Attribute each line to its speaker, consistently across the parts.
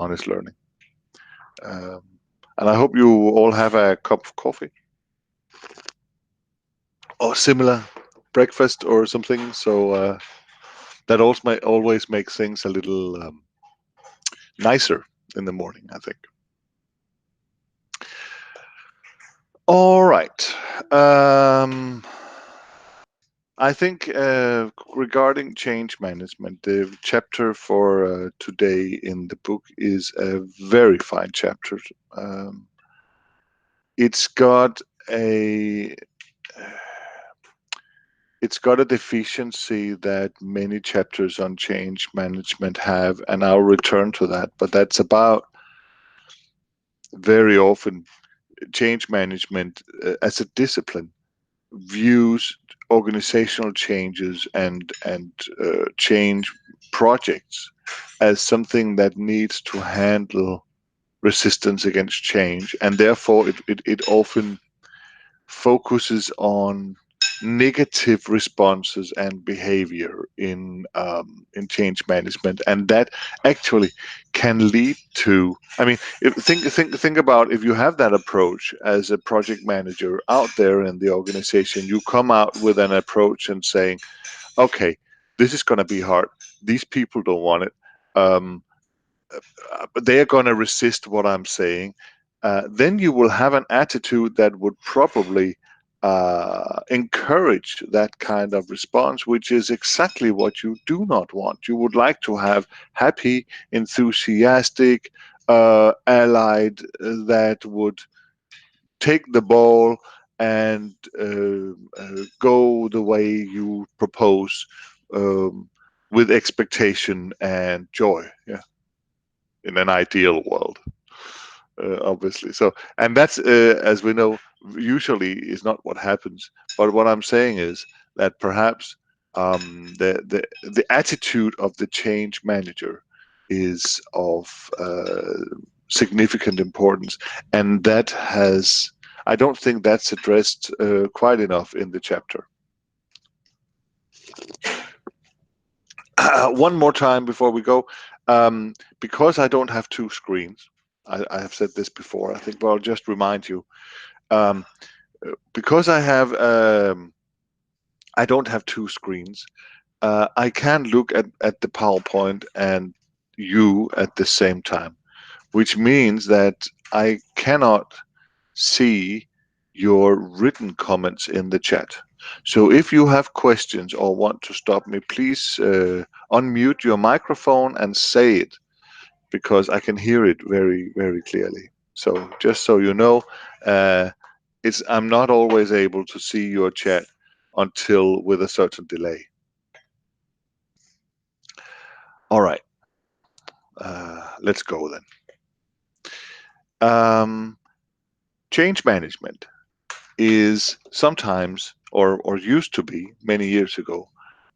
Speaker 1: honest learning. Um, and I hope you all have a cup of coffee or similar breakfast or something. So that also always makes things a little nicer in the morning, I think. All right. Um, I think regarding change management, the chapter for today in the book is a very fine chapter. Um, it's got a it's got a deficiency that many chapters on change management have, and I'll return to that. But that's about very often change management as a discipline views organizational changes and change projects as something that needs to handle resistance against change, and therefore it often focuses on negative responses and behavior in change management, and that actually can lead to. I mean, think about if you have that approach as a project manager out there in the organization, you come out with an approach and saying, "Okay, this is going to be hard. These people don't want it. Um, but they are going to resist what I'm saying." Then you will have an attitude that would probably encourage that kind of response, which is exactly what you do not want. You would like to have happy, enthusiastic, allied that would take the ball and go the way you propose, um, with expectation and joy. Yeah, in an ideal world, obviously. So, and that's as we know, usually is not what happens. But what I'm saying is that perhaps the attitude of the change manager is of significant importance, and that has. I don't think that's addressed quite enough in the chapter. One more time before we go, because I don't have two screens. I have said this before, I think, but I'll just remind you. Um, because I don't have two screens. I can look at the PowerPoint and you at the same time, which means that I cannot see your written comments in the chat. So if you have questions or want to stop me, please unmute your microphone and say it, because I can hear it very, very clearly. So just so you know, uh, I'm not always able to see your chat until with a certain delay. All right, let's go then. Um, Change management is sometimes, or used to be many years ago,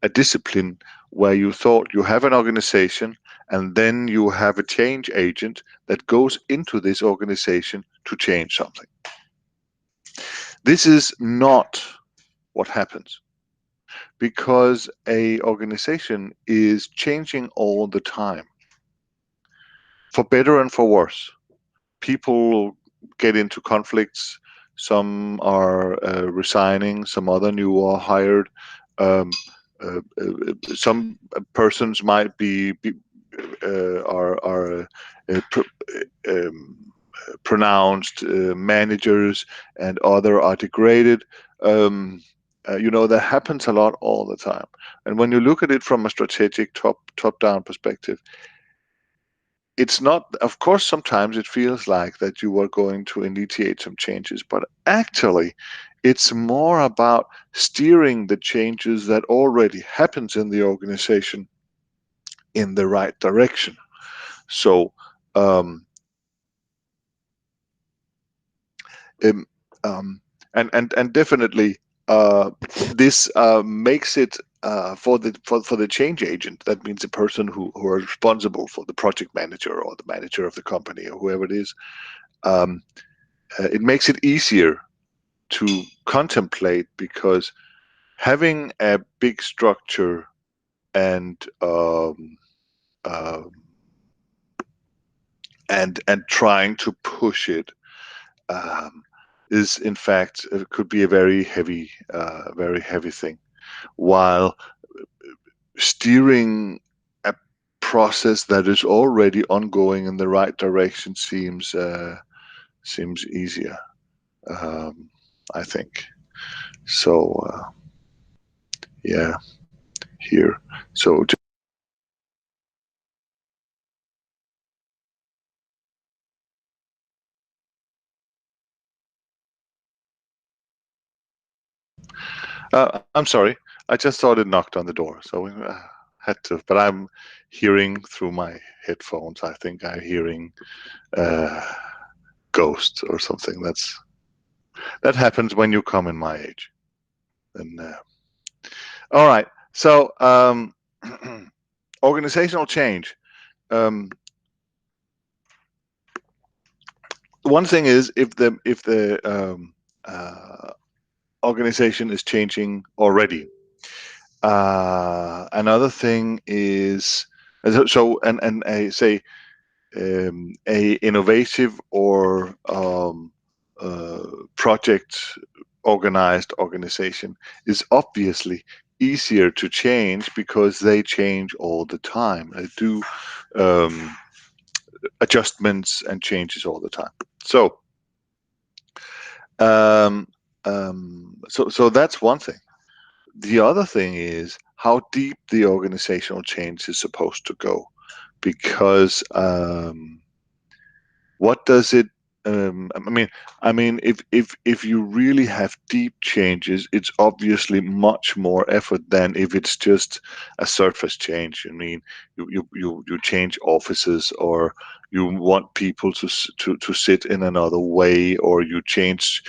Speaker 1: a discipline where you thought you have an organization and then you have a change agent that goes into this organization to change something. This is not what happens, because a organization is changing all the time, for better and for worse. People get into conflicts. Some are resigning. Some other new are hired. Um, some persons might be are pronounced managers, and other are degraded. That happens a lot all the time. And when you look at it from a strategic top down perspective, it's not. Of course, sometimes it feels like that you are going to initiate some changes, but actually, it's more about steering the changes that already happens in the organization in the right direction. So. Um, um, um, and definitely this makes it for the change agent. That means the person who are responsible for the project manager or the manager of the company or whoever it is. Um, it makes it easier to contemplate, because having a big structure and and trying to push it um, is in fact could be a very heavy thing. While steering a process that is already ongoing in the right direction seems easier. Um, I think so. Yeah, here. So I'm sorry. I just thought it knocked on the door, so we had to. But I'm hearing through my headphones. I think I'm hearing uh, ghosts or something. That happens when you come in my age. And all right. So organizational change. Um, one thing is if the uh, organization is changing already. Another thing is and I say a innovative or uh, project organized organization is obviously easier to change because they change all the time. They do um, adjustments and changes all the time. So, um, so that's one thing. The other thing is how deep the organizational change is supposed to go, because what does it I mean if you really have deep changes, it's obviously much more effort than if it's just a surface change. I mean, you change offices, or you want people to sit in another way, or you change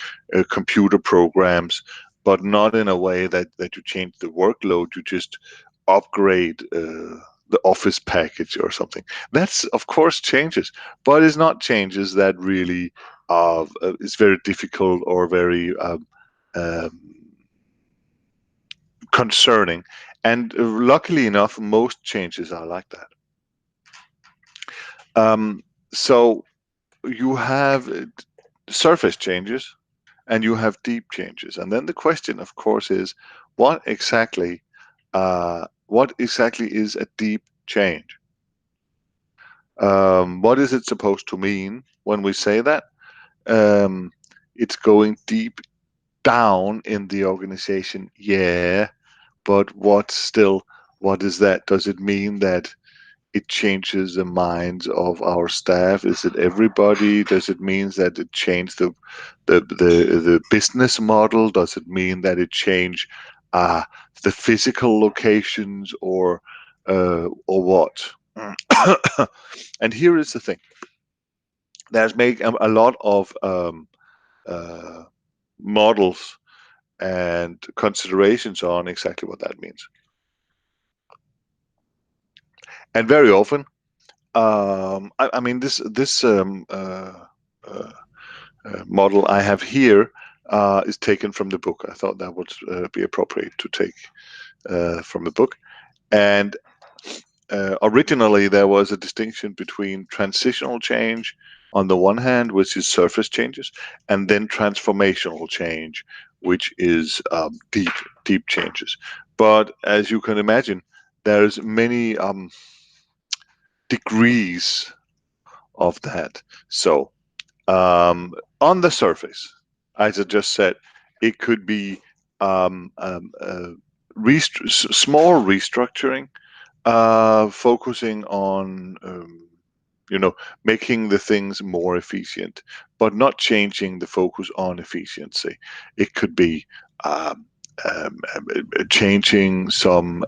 Speaker 1: computer programs, but not in a way that you change the workload. You just upgrade the office package or something. That's of course changes, but it's not changes that really is very difficult or very um, concerning. And luckily enough, most changes are like that. Um, so you have surface changes and you have deep changes, and then the question, of course, is what exactly is a deep change? What is it supposed to mean when we say that? Um, it's going deep down in the organization, yeah, but what is that? Does it mean that it changes the minds of our staff? Is it everybody? Does it mean that it changed the business model? Does it mean that it changed uh, the physical locations, or what? And here is the thing: there's make a lot of uh, models and considerations on exactly what that means. And very often, I mean, uh, model I have here is taken from the book. I thought that would be appropriate to take from the book. And originally, there was a distinction between transitional change on the one hand, which is surface changes, and then transformational change, which is deep changes. But as you can imagine, there's many degrees of that. So on the surface, as I just said, it could be um, um, uh, small restructuring, focusing on making the things more efficient, but not changing the focus on efficiency. It could be um, changing some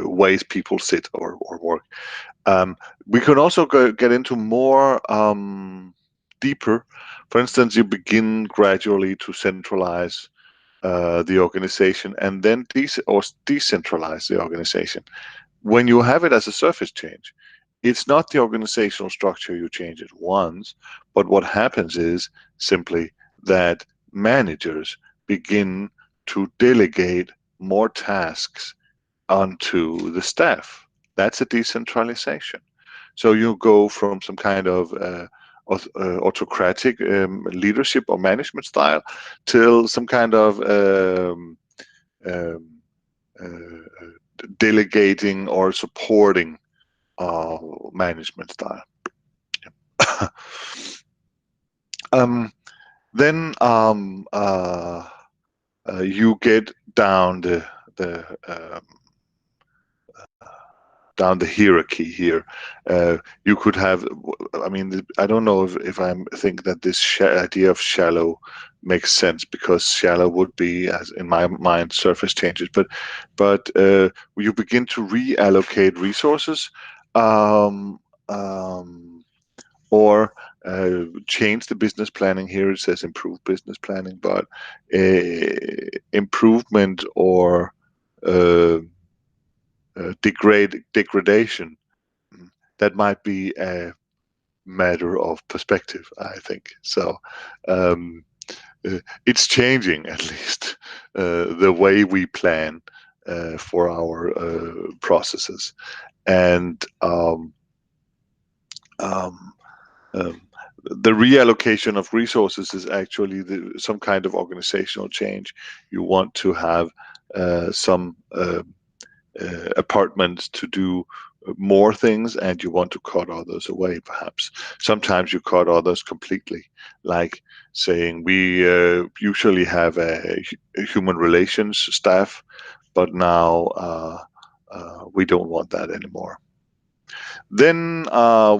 Speaker 1: ways people sit or work. Um, we can also get into more deeper. For instance, you begin gradually to centralize the organization and then decentralize the organization. When you have it as a surface change, it's not the organizational structure you change at once, but what happens is simply that managers begin to delegate more tasks onto the staff. That's a decentralization. So you go from some kind of autocratic leadership or management style till some kind of um, delegating or supporting uh, management style. um, then you get the down the hierarchy here. You could have, I mean, I don't know if I think that this idea of shallow makes sense, because shallow would be, as in my mind, surface changes. But you begin to reallocate resources, um, um, or change the business planning. Here it says improve business planning, but improvement or uh, degradation, that might be a matter of perspective, I think. So um, it's changing, at least, the way we plan for our processes. And um, um, the reallocation of resources is actually some kind of organizational change. You want to have some apartments to do more things, and you want to cut others away, perhaps. Sometimes you cut others completely, like saying we usually have a human relations staff, but now we don't want that anymore. Then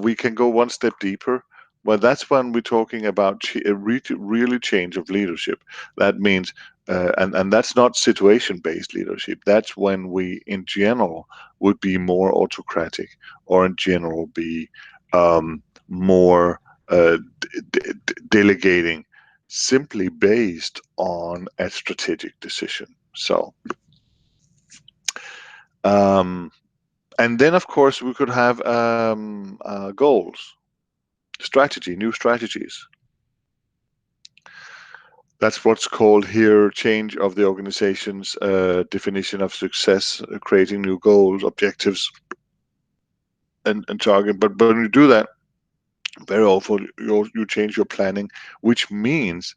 Speaker 1: we can go one step deeper. Well, that's when we're talking about a really change of leadership. That means, and that's not situation-based leadership. That's when we, in general, would be more autocratic, or in general be more delegating, simply based on a strategic decision. So, um, and then of course we could have goals, new strategies. That's what's called here change of the organization's definition of success, creating new goals, objectives, and target. But when you do that, very often you change your planning, which means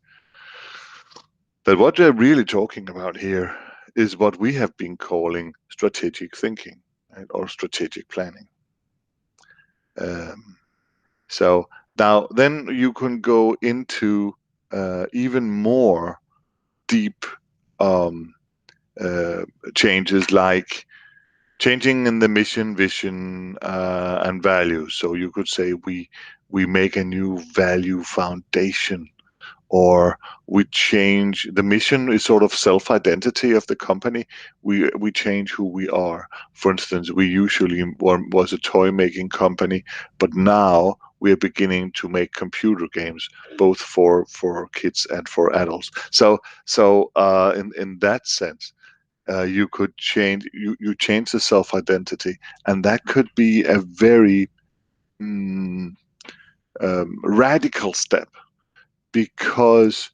Speaker 1: that what they're really talking about here is what we have been calling strategic thinking, right, or strategic planning. Um, So now, then you can go into even more deep um, uh, changes, like changing in the mission, vision, and values. So you could say we make a new value foundation, or we change the mission is sort of self-identity of the company. We change who we are. For instance, we usually was a toy making company, but now we are beginning to make computer games, both for kids and for adults. So in that sense, you could change, you change the self-identity, and that could be a very mm, radical step, because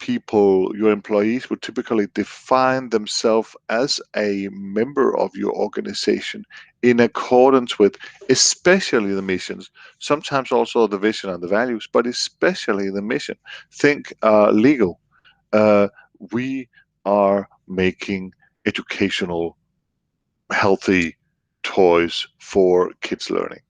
Speaker 1: your employees would typically define themselves as a member of your organization in accordance with, especially the missions, sometimes also the vision and the values, but especially the mission. Think legal. Uh, we are making educational, healthy toys for kids learning.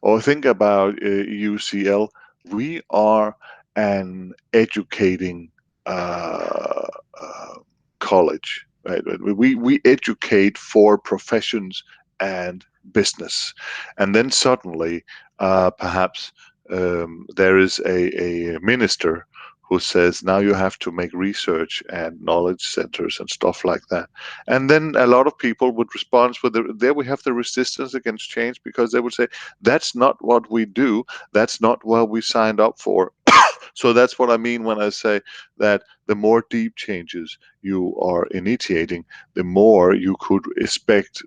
Speaker 1: Or think about UCL. We are an educating uh, uh, college, right? We educate for professions and business, and then suddenly, perhaps there is a minister who says now you have to make research and knowledge centers and stuff like that. And then a lot of people would respond with there we have the resistance against change, because they would say that's not what we do, that's not what we signed up for. So that's what I mean when I say that the more deep changes you are initiating, the more you could expect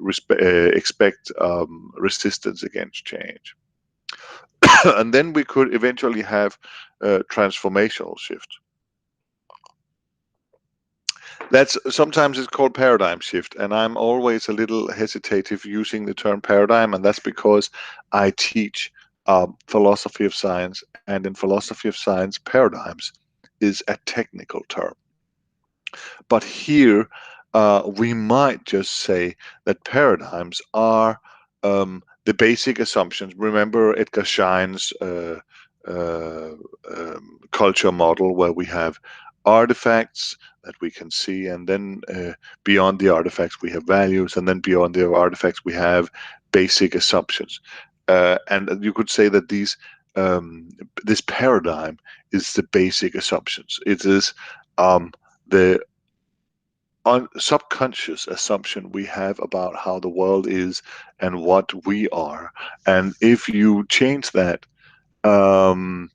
Speaker 1: resistance against change. And then we could eventually have transformational shift. That's sometimes it's called paradigm shift, and I'm always a little hesitative using the term paradigm, and that's because I teach philosophy of science, and in philosophy of science, paradigms is a technical term. But here, we might just say that paradigms are the basic assumptions. Remember Edgar Schein's uh, culture model, where we have artifacts that we can see, and then beyond the artifacts, we have values, and then beyond the artifacts, we have basic assumptions. And you could say that um, this paradigm is the basic assumptions. It is the subconscious assumption we have about how the world is and what we are. And if you change that, um,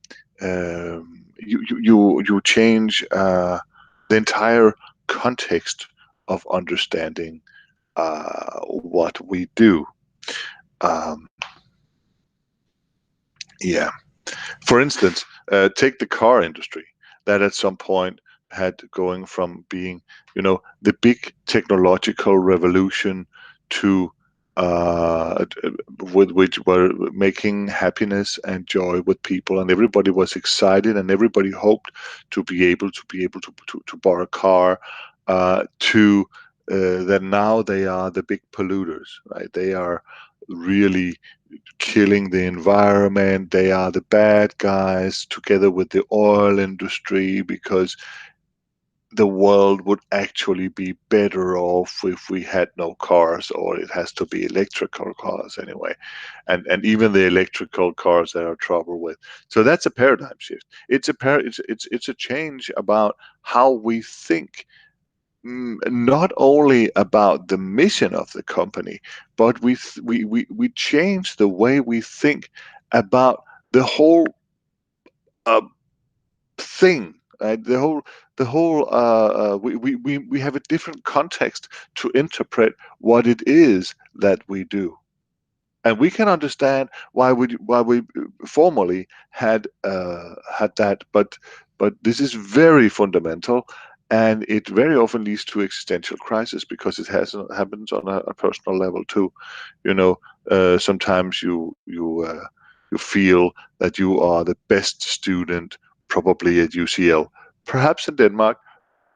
Speaker 1: you change the entire context of understanding what we do. Um, yeah. For instance, take the car industry that at some point had going from being, the big technological revolution to with which were making happiness and joy with people, and everybody was excited, and everybody hoped to borrow a car. To That now they are the big polluters, right? They are really killing the environment. They are the bad guys together with the oil industry, because the world would actually be better off if we had no cars, or it has to be electrical cars anyway. And even the electrical cars there are trouble with. So that's a paradigm shift. It's a change about how we think, not only about the mission of the company, but we change the way we think about the whole uh, thing. Right? We have a different context to interpret what it is that we do, and we can understand why we formally had that, but this is very fundamental, and it very often leads to existential crisis, because it has happens on a personal level too. You know, sometimes you feel that you are the best student probably at UCL, perhaps in Denmark.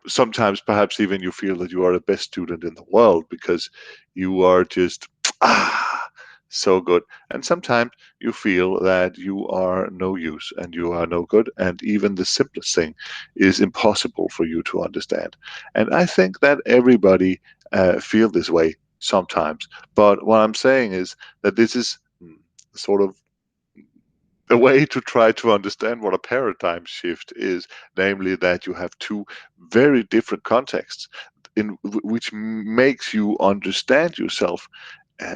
Speaker 1: Sometimes perhaps even you feel that you are the best student in the world, because you are just so good. And sometimes you feel that you are no use and you are no good, and even the simplest thing is impossible for you to understand. And I think that everybody feel this way sometimes. But what I'm saying is that this is sort of a way to try to understand what a paradigm shift is, namely that you have two very different contexts which makes you understand yourself,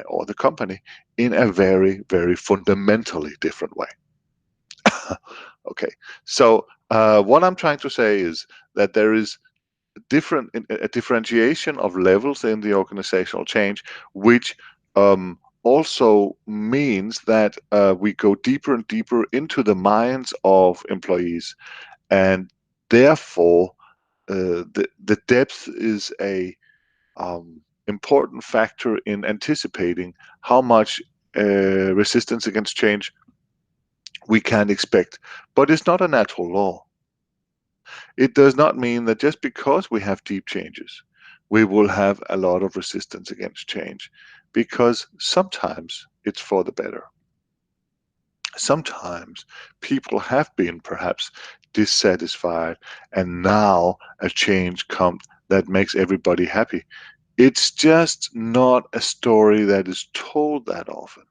Speaker 1: or the company, in a very, very fundamentally different way. Okay, so what I'm trying to say is that there is a differentiation of levels in the organizational change, which also means that we go deeper and deeper into the minds of employees, and therefore the depth is a important factor in anticipating how much resistance against change we can expect. But it's not a natural law. It does not mean that just because we have deep changes, we will have a lot of resistance against change, because sometimes it's for the better. Sometimes people have been perhaps dissatisfied, and now a change comes that makes everybody happy. It's just not a story that is told that often,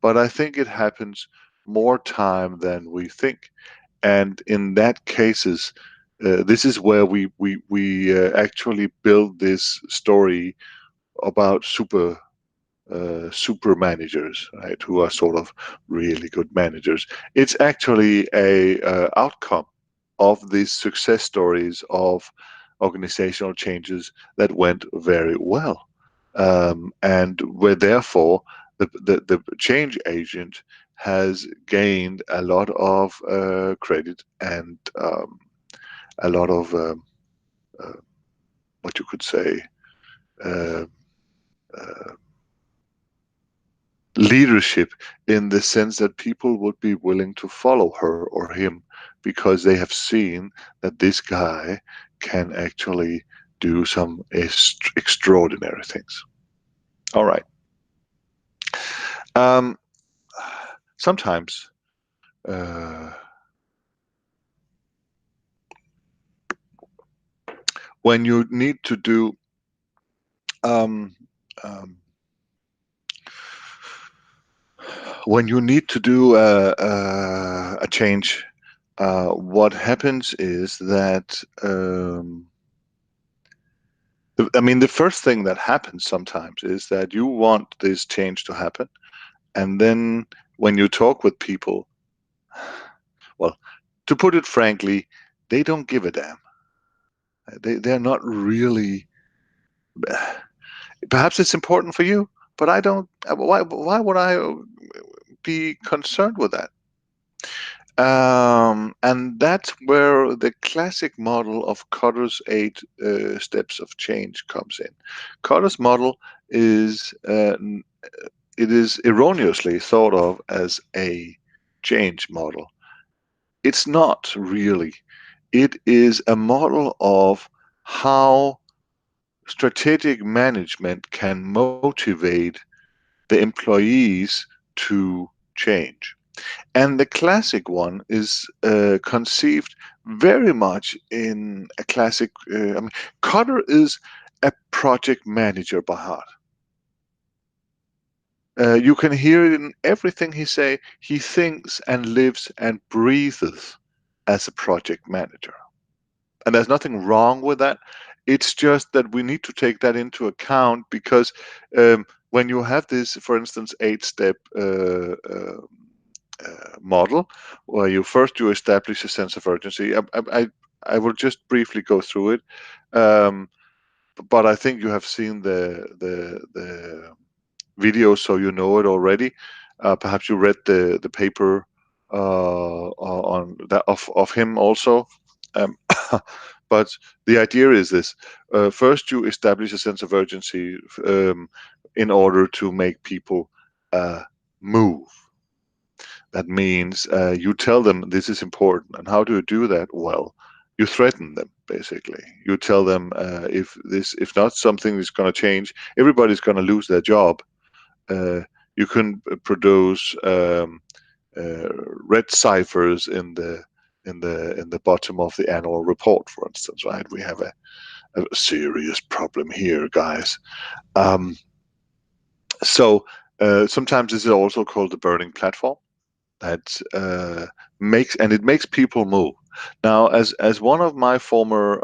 Speaker 1: but I think it happens more time than we think. And in that cases, this is where we actually build this story about super managers, right? Who are sort of really good managers. It's actually a outcome of these success stories of organizational changes that went very well, and where therefore the change agent has gained a lot of credit, and a lot of what you could say, uh, uh, leadership, in the sense that people would be willing to follow her or him because they have seen that this guy can actually do some extraordinary things. All right. Um, sometimes uh, when you need to do um, um, when you need to do a change, what happens is that I mean, the first thing that happens sometimes is that you want this change to happen, and then when you talk with people, well, to put it frankly, they don't give a damn. They're not really. Perhaps it's important for you, but I don't. Why would I be concerned with that? And that's where the classic model of Cotter's 8 steps of change comes in. Cotter's model is it is erroneously thought of as a change model. It's not really. It is a model of how strategic management can motivate the employees to change. And the classic one is conceived very much in a classic. I mean, Cotter is a project manager by heart. You can hear it in everything he say. He thinks and lives and breathes as a project manager, and there's nothing wrong with that. It's just that we need to take that into account because when you have this, for instance, 8 step model, where you establish a sense of urgency. I will just briefly go through it, um, but I think you have seen the video, so you know it already. Perhaps you read the paper on that of him also. Um, but the idea is this: first, you establish a sense of urgency in order to make people move. That means you tell them this is important. And how do you do that? Well, you threaten them, basically. You tell them if not something is going to change, everybody's going to lose their job. Uh, you can produce uh, red ciphers in the bottom of the annual report, for instance. Right? We have a serious problem here, guys. Um, so sometimes this is also called the burning platform. That makes people move. Now, as one of my former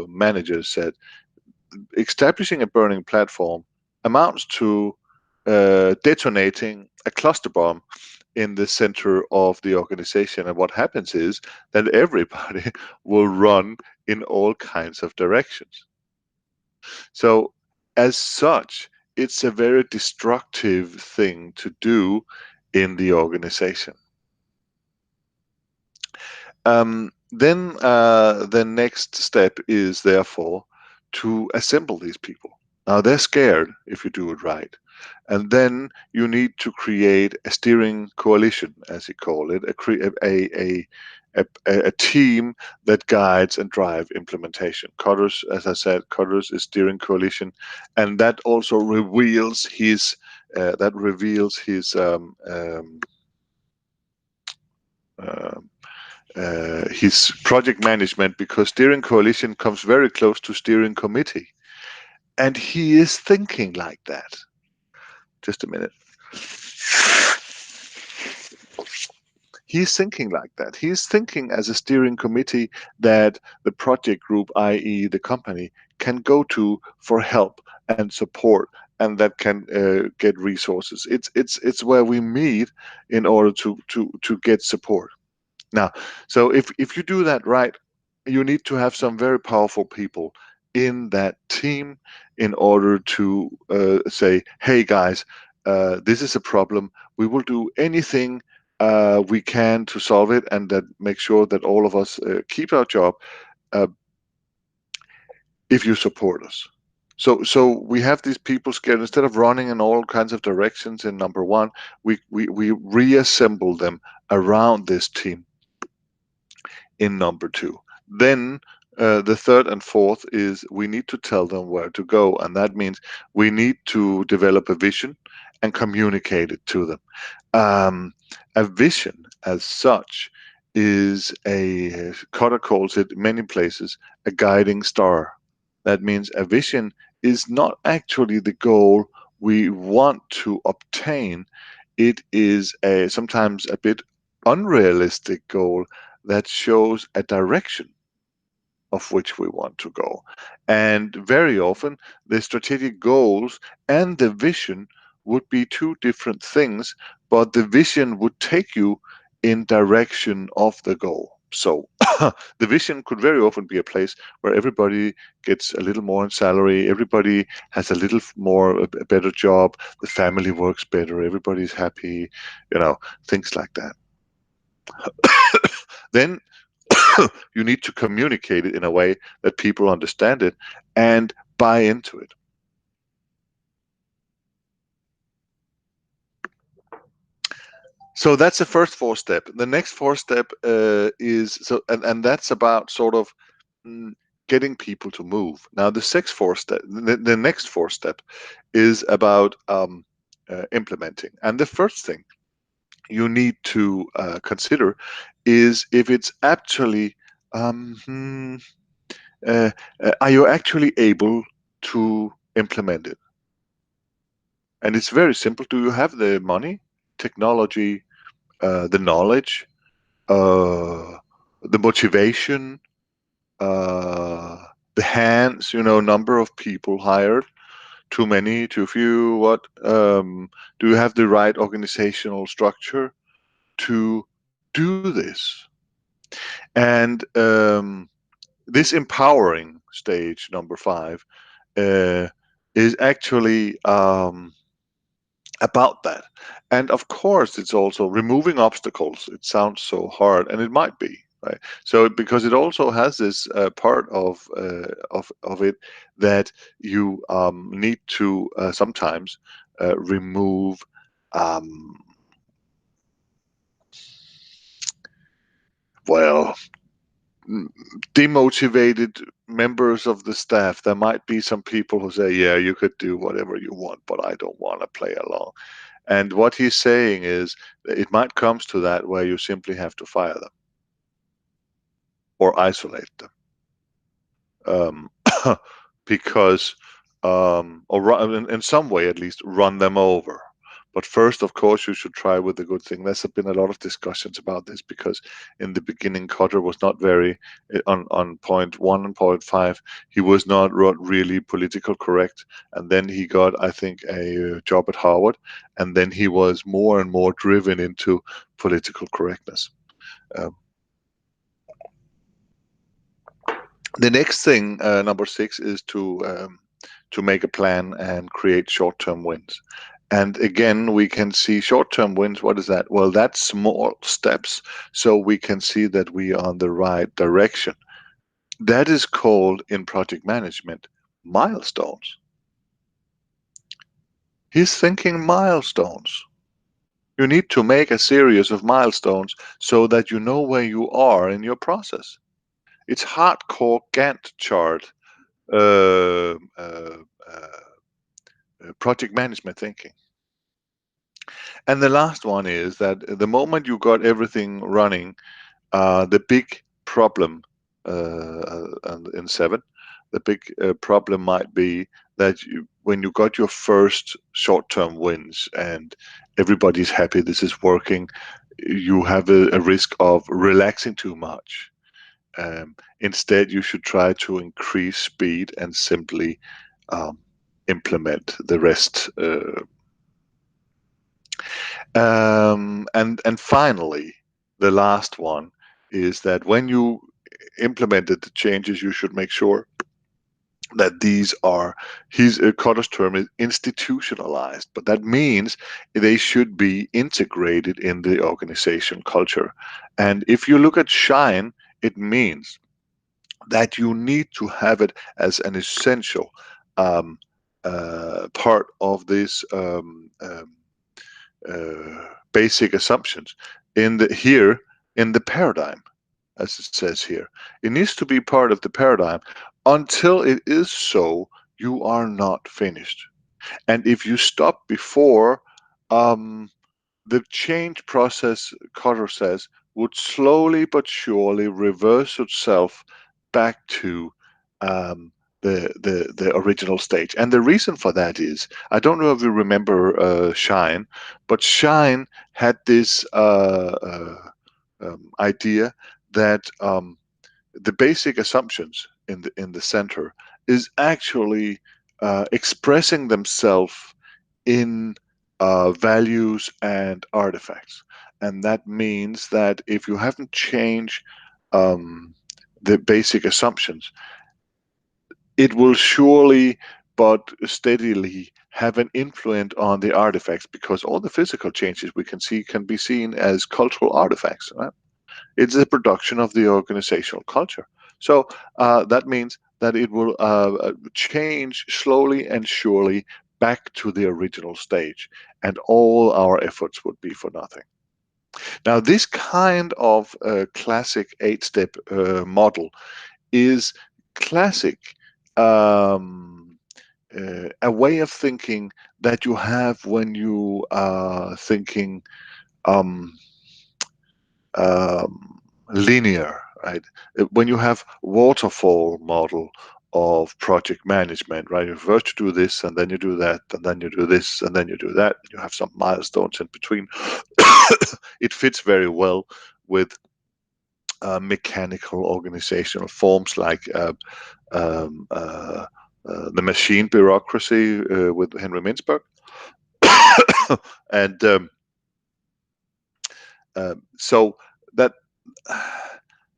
Speaker 1: managers said, establishing a burning platform amounts to detonating a cluster bomb in the center of the organization. And what happens is that everybody will run in all kinds of directions. So, as such, it's a very destructive thing to do in the organization. Then the next step is therefore to assemble these people. Now they're scared if you do it right, and then you need to create a steering coalition, as you call it, a team that guides and drive implementation. Cotter's, as I said, Cotter's is steering coalition, and that also reveals his project management, because steering coalition comes very close to steering committee, and he is thinking like that. Just a minute. He's thinking like that. He's thinking as a steering committee that the project group, i.e., the company, can go to for help and support, and that can get resources. It's where we meet in order to get support. Now, so if you do that right, you need to have some very powerful people in that team in order to say, "Hey guys, this is a problem. We will do anything we can to solve it, and that make sure that all of us keep our job." Uh, if you support us. So we have these people scared. Instead of running in all kinds of directions in number one, we reassemble them around this team in number two. Then the third and fourth is we need to tell them where to go, and that means we need to develop a vision and communicate it to them. Um, a vision, as such, is a Cotter calls it many places a guiding star. That means a vision is not actually the goal we want to obtain. It is a sometimes a bit unrealistic goal that shows a direction of which we want to go. And very often, the strategic goals and the vision would be two different things, but the vision would take you in direction of the goal. So the vision could very often be a place where everybody gets a little more in salary, everybody has a little more a better job, the family works better, everybody's happy, things like that. Then you need to communicate it in a way that people understand it and buy into it. So that's the first four step. The next four step is so, and that's about sort of mm, getting people to move. Now the the next four step is about implementing. And the first thing you need to consider is if it's actually um, hmm, uh, are you actually able to implement it? And it's very simple. Do you have the money, technology, the knowledge, uh, the motivation, uh, the hands, number of people hired, too many, too few, what? Do you have the right organizational structure to do this? And this empowering stage, number five, uh, is actually about that. And of course, it's also removing obstacles. It sounds so hard, and it might be, right? So because it also has this part of it that you need to sometimes remove. Um, well, demotivated members of the staff. There might be some people who say, "Yeah, you could do whatever you want, but I don't want to play along." And what he's saying is that it might come to that where you simply have to fire them or isolate them, um, because or in some way at least run them over. But first, of course, you should try with the good thing. There's been a lot of discussions about this because in the beginning, Cotter was not very on point one and point five. He was not really political correct, and then he got, I think, a job at Harvard, and then he was more and more driven into political correctness. Um, the next thing, number six, is to make a plan and create short-term wins. And again, we can see short-term wins. What is that? Well, that's small steps, so we can see that we are on the right direction. That is called in project management milestones. He's thinking milestones. You need to make a series of milestones so that you know where you are in your process. It's hardcore Gantt chart uh, uh, project management thinking. And the last one is that the moment you got everything running, the big problem in seven, the big problem might be that when you got your first short-term wins and everybody's happy this is working, you have a risk of relaxing too much. Instead, you should try to increase speed and simply um, implement the rest. And finally, the last one is that when you implemented the changes, you should make sure that these are, his Cotter's term is institutionalized, but that means they should be integrated in the organization culture. And if you look at Shine, it means that you need to have it as an essential um, part of this basic assumptions in the here in the paradigm, as it says here. It needs to be part of the paradigm. Until it is so, you are not finished. And if you stop before, um, the change process, Cotter says, would slowly but surely reverse itself back to um, the original stage. And the reason for that is, I don't know if you remember Shine, but Shine had this idea that the basic assumptions in the center is actually expressing themselves in values and artifacts. And that means that if you haven't changed um, the basic assumptions, it will surely but steadily have an influence on the artifacts, because all the physical changes we can see can be seen as cultural artifacts. Right? It's a production of the organizational culture. So that means that it will change slowly and surely back to the original stage, and all our efforts would be for nothing. Now, this kind of classic 8-step model is classic, um, a way of thinking that you have when you are thinking um, linear, right? When you have waterfall model of project management, right? You first you do this, and then you do that, and then you do this, and then you do that. You have some milestones in between. It fits very well with mechanical organizational forms like um, uh, the machine bureaucracy with Henry Mintzberg, and so that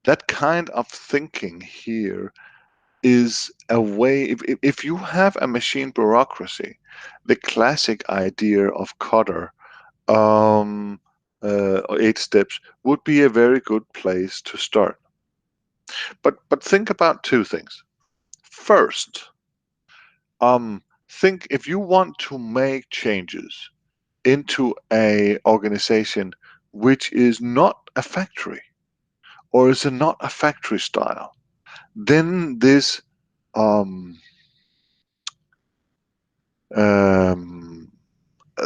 Speaker 1: that kind of thinking here is a way. If you have a machine bureaucracy, the classic idea of Cotter, um, 8 steps, would be a very good place to start. But think about two things. First, think if you want to make changes into a organization which is not a factory, or is not a factory style, then um, um,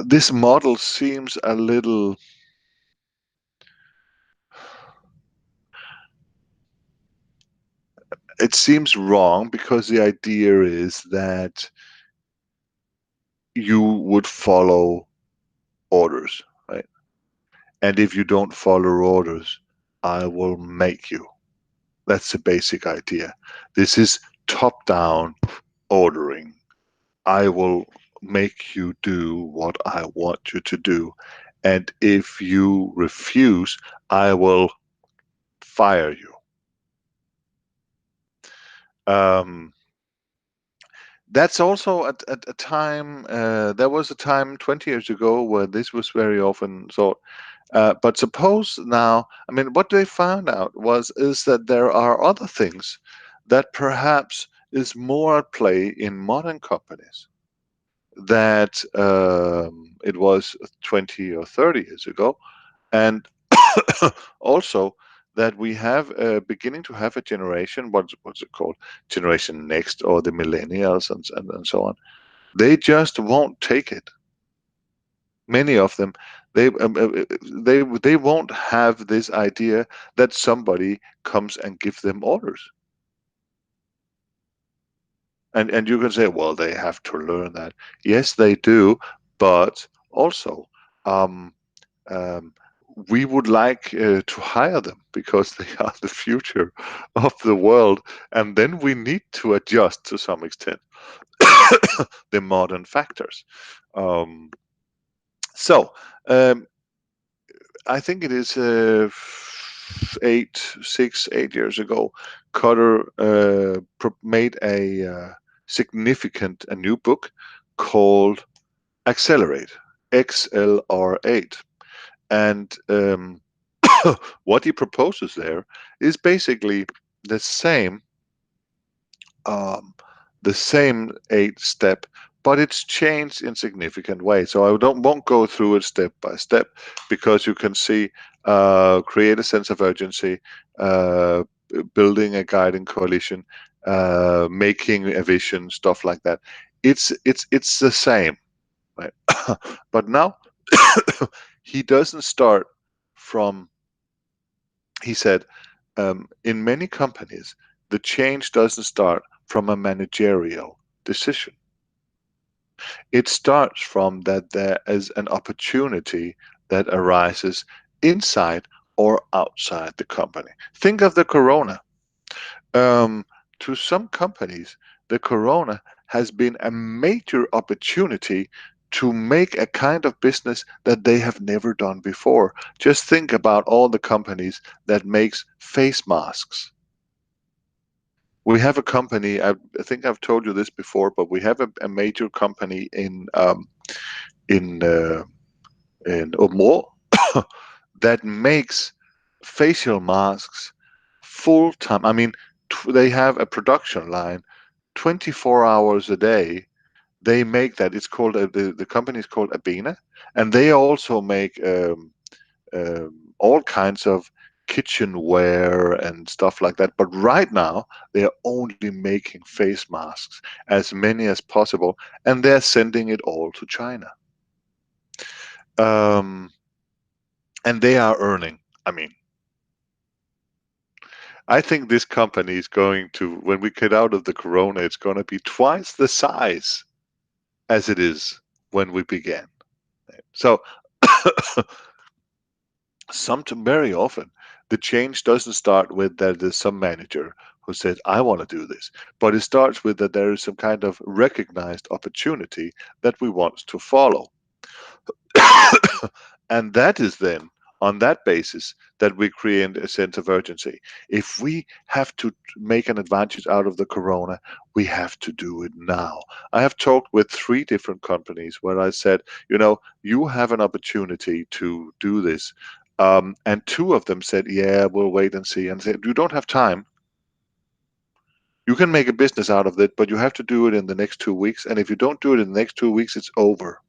Speaker 1: this model seems a little, it seems wrong, because the idea is that you would follow orders, right? And if you don't follow orders, I will make you. That's the basic idea. This is top down ordering. I will make you do what I want you to do. And if you refuse, I will fire you. Um, that's also at a time, there was a time 20 years ago where this was very often thought. But suppose now, I mean, what they found out is that there are other things that perhaps is more at play in modern companies that it was 20 or 30 years ago, and also that we have beginning to have a generation, what's it called, Generation Next, or the millennials, and so on. They just won't take it. Many of them, they won't have this idea that somebody comes and gives them orders. And you can say, well, they have to learn that. Yes, they do, but also um, um, we would like to hire them because they are the future of the world, and then we need to adjust to some extent the modern factors. Um, so um, I think it is 8 years ago, Cotter made a new book called Accelerate, XLR8. And what he proposes there is basically the same. um, the same 8 step, but it's changed in significant ways. So I won't go through it step by step, because you can see, create a sense of urgency, uh, building a guiding coalition, making a vision, stuff like that. It's the same, right? But now he doesn't start from. He said, in many companies, the change doesn't start from a managerial decision. It starts from that there is an opportunity that arises inside or outside the company. Think of the corona. Um, to some companies, the corona has been a major opportunity to make a kind of business that they have never done before. Just think about all the companies that makes face masks. We have a company. I think I've told you this before, but we have a major company in in Omro that makes facial masks full time. I mean, they have a production line 24 hours a day. They make that. It's called the company is called Abena, and they also make all kinds of kitchenware and stuff like that. But right now, they are only making face masks, as many as possible, and they're sending it all to China. Um, and they are earning. I mean, I think this company is going to, when we get out of the corona, it's going to be twice the size as it is when we began. So, very often, the change doesn't start with that there's some manager who says, I want to do this, but it starts with that there is some kind of recognized opportunity that we want to follow. And that is then on that basis that we create a sense of urgency. If we have to make an advantage out of the corona, we have to do it now. I have talked with 3 different companies where I said, you have an opportunity to do this. And 2 of them said, yeah, we'll wait and see. And said, you don't have time. You can make a business out of it, but you have to do it in the next 2 weeks. And if you don't do it in the next 2 weeks, it's over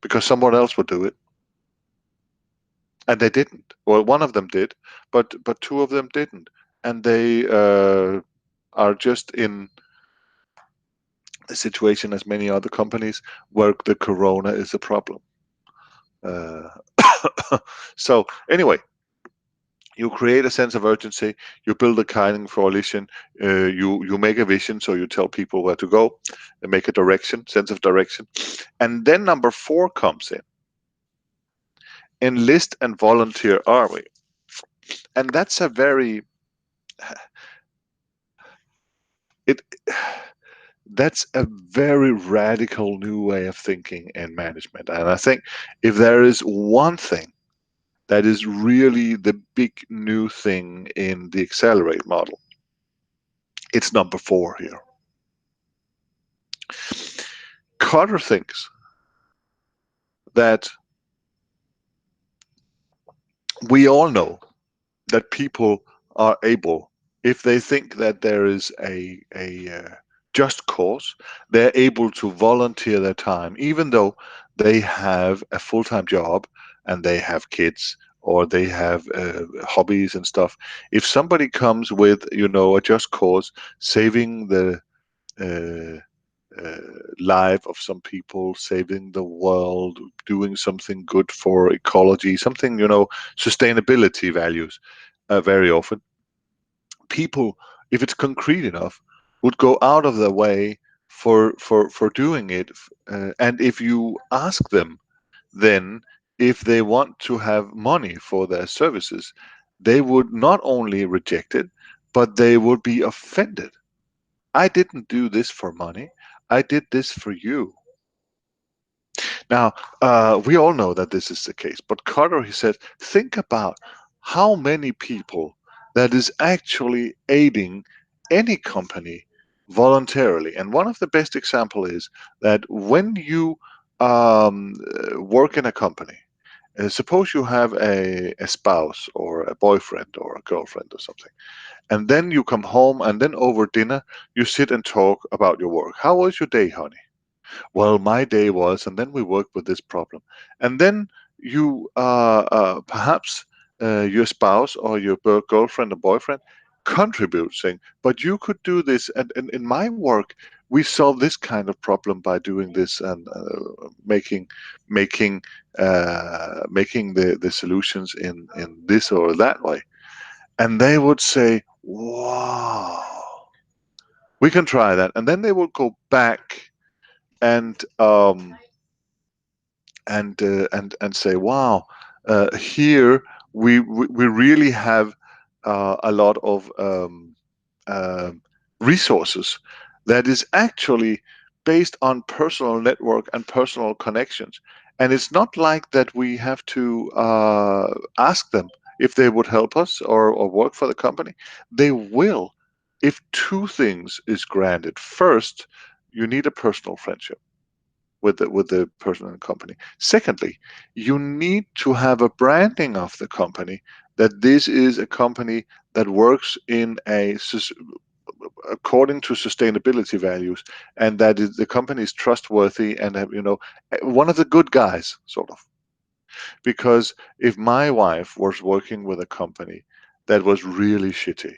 Speaker 1: because someone else will do it. And they didn't. Well, one of them did, but 2 of them didn't, and they are just in a situation as many other companies where the corona is a problem. Uh, so anyway, you create a sense of urgency. You build a kind of coalition. You make a vision, so you tell people where to go, and make a direction, sense of direction, and then number 4 comes in: enlist and volunteer army, and that's a very it that's a very radical new way of thinking in management. And I think if there is one thing that is really the big new thing in the accelerate model, it's number 4 here. Carter thinks that we all know that people are able, if they think that there is a just cause, they're able to volunteer their time, even though they have a full-time job and they have kids or they have hobbies and stuff. If somebody comes with, a just cause, saving the uh, uh, life of some people, saving the world, doing something good for ecology, something, sustainability values, very often people, if it's concrete enough, would go out of their way for doing it. And if you ask them then if they want to have money for their services, they would not only reject it, but they would be offended. I didn't do this for money. I did this for you. Now, we all know that this is the case, but Carter, he said, think about how many people that is actually aiding any company voluntarily. And one of the best example is that when you work in a company Suppose you have a spouse or a boyfriend or a girlfriend or something, and then you come home, and then over dinner you sit and talk about your work. How was your day, honey? Well, my day was, and then we worked with this problem. And then you perhaps your spouse or your girlfriend or boyfriend contribute, saying, but you could do this, and in my work we solve this kind of problem by doing this, and making making the solutions in this or that way. And they would say, wow, we can try that. And then they will go back and and say, "Wow, here we really have a lot of um resources that is actually based on personal network and personal connections, and it's not like that we have to ask them if they would help us or work for the company. They will, if two things is granted. First, you need a personal friendship with the person in the company. Secondly, you need to have a branding of the company, that this is a company that works in according to sustainability values, and that the company is trustworthy and one of the good guys, sort of. Because if my wife was working with a company that was really shitty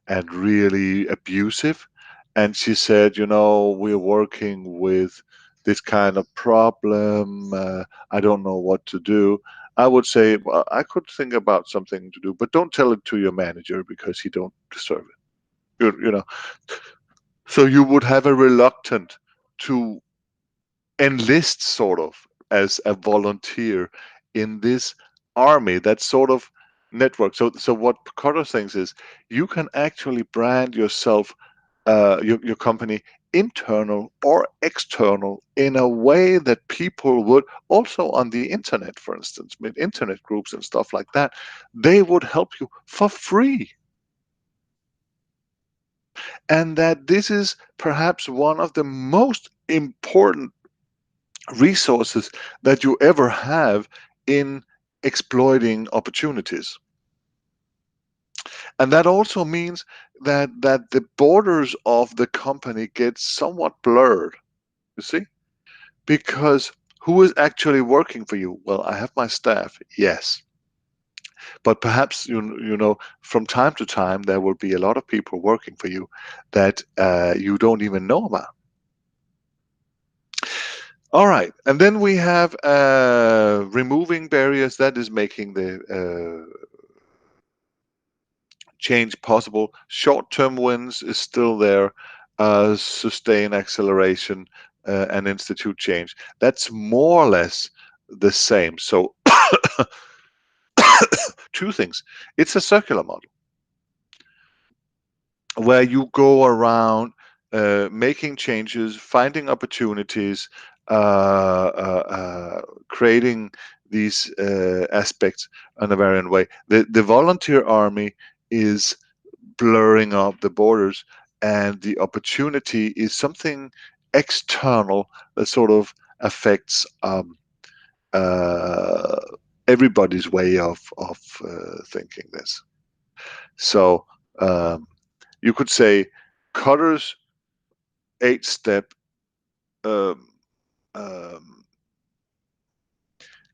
Speaker 1: and really abusive, and she said, we're working with this kind of problem, I don't know what to do, I would say, well, I could think about something to do, but don't tell it to your manager because he don't deserve it. So you would have a reluctant to enlist, sort of, as a volunteer in this army, that sort of network. So what Carter thinks is, you can actually brand yourself, your company, internal or external, in a way that people would also on the internet, for instance, with internet groups and stuff like that, they would help you for free. And that this is perhaps one of the most important resources that you ever have in exploiting opportunities. And that also means that the borders of the company get somewhat blurred, you see? Because who is actually working for you? Well, I have my staff, yes. But perhaps, from time to time, there will be a lot of people working for you that you don't even know about. All right, and then we have removing barriers. That is making the change possible. Short-term wins is still there. Sustain acceleration and institute change. That's more or less the same. So two things. It's a circular model where you go around making changes, finding opportunities, creating these aspects in a variant way. The volunteer army is blurring up the borders, and the opportunity is something external that sort of affects uh, everybody's way of thinking this. So um, you could say Cutter's 8-step um, um,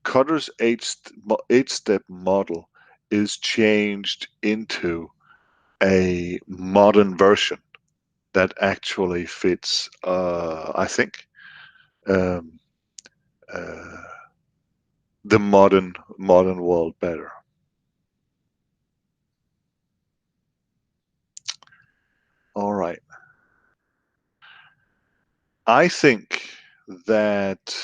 Speaker 1: Cutter's 8-step model is changed into a modern version that actually fits, I think, um, uh, the modern world better. All right, I think that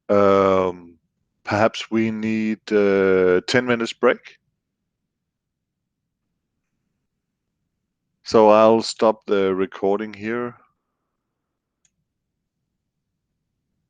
Speaker 1: um, perhaps we need 10 minutes break. So I'll stop the recording here.